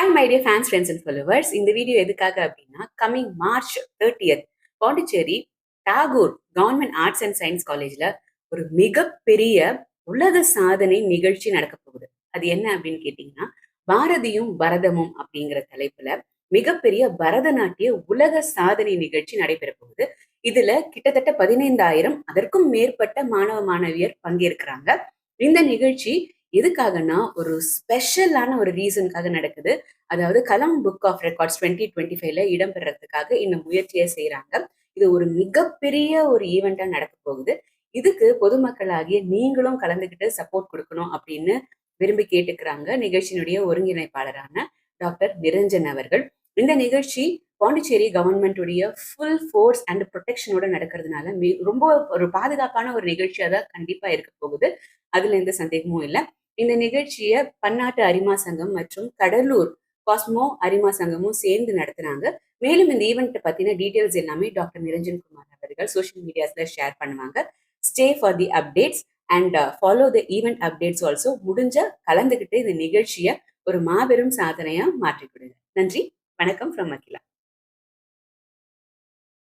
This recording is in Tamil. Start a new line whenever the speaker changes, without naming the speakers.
Hi my dear fans, friends and followers. இந்த வீடியோ எதுக்காக அப்படின்னா, coming March 30th Pondicherry Tagore government arts and science காலேஜ்ல ஒரு மிகப்பெரிய உலக சாதனை நிகழ்ச்சி நடக்க போகுது. அது என்ன அப்படின்னு கேட்டீங்கன்னா, பாரதியும் பரதமும் அப்படிங்கிற தலைப்புல மிகப்பெரிய பரதநாட்டிய உலக சாதனை நிகழ்ச்சி நடைபெற போகுது. இதுல கிட்டத்தட்ட 15,000 அதற்கும் மேற்பட்ட மாணவ மாணவியர் பங்கேற்கிறாங்க. இந்த நிகழ்ச்சி எதுக்காகன்னா ஒரு ஸ்பெஷலான ஒரு ரீசனுக்காக நடக்குது. அதாவது கலாம் புக் ஆஃப் ரெக்கார்ட்ஸ் 2025ல இடம்பெறதுக்காக இந்த முயற்சியை செய்யறாங்க. இது ஒரு மிகப்பெரிய ஒரு ஈவெண்டா நடக்க போகுது. இதுக்கு பொதுமக்களாகிய நீங்களும் கலந்துகிட்டு சப்போர்ட் கொடுக்கணும் அப்படின்னு விரும்பி கேட்டுக்கிறாங்க நிகழ்ச்சியினுடைய ஒருங்கிணைப்பாளரான டாக்டர் நிரஞ்சன் அவர்கள். இந்த நிகழ்ச்சி பாண்டிச்சேரி கவர்மெண்ட்டுடைய ஃபுல் ஃபோர்ஸ் அண்ட் ப்ரொடெக்ஷனோட நடக்கிறதுனால ரொம்ப ஒரு பாதுகாப்பான ஒரு நிகழ்ச்சியா தான் கண்டிப்பா இருக்க போகுது. அதுல எந்த சந்தேகமும் இல்லை. இந்த நிகழ்ச்சியை பன்னாட்டு அரிமா சங்கம் மற்றும் கடலூர் காஸ்மோ அரிமா சங்கமும் சேர்ந்து நடத்துனாங்க. மேலும் இந்த ஈவெண்ட் பத்தின டீடைல்ஸ் எல்லாமே டாக்டர் நிரஞ்சன் குமார் அவர்கள் சோஷியல் மீடியாஸ்ல ஷேர் பண்ணுவாங்க. Stay for the updates and follow the event updates also. முடிஞ்ச கலந்துகிட்டு இந்த நிகழ்ச்சியை ஒரு மாபெரும் சாதனையா மாற்றிக் கொடுங்க. நன்றி, வணக்கம் ஃப்ரம் அகிலா.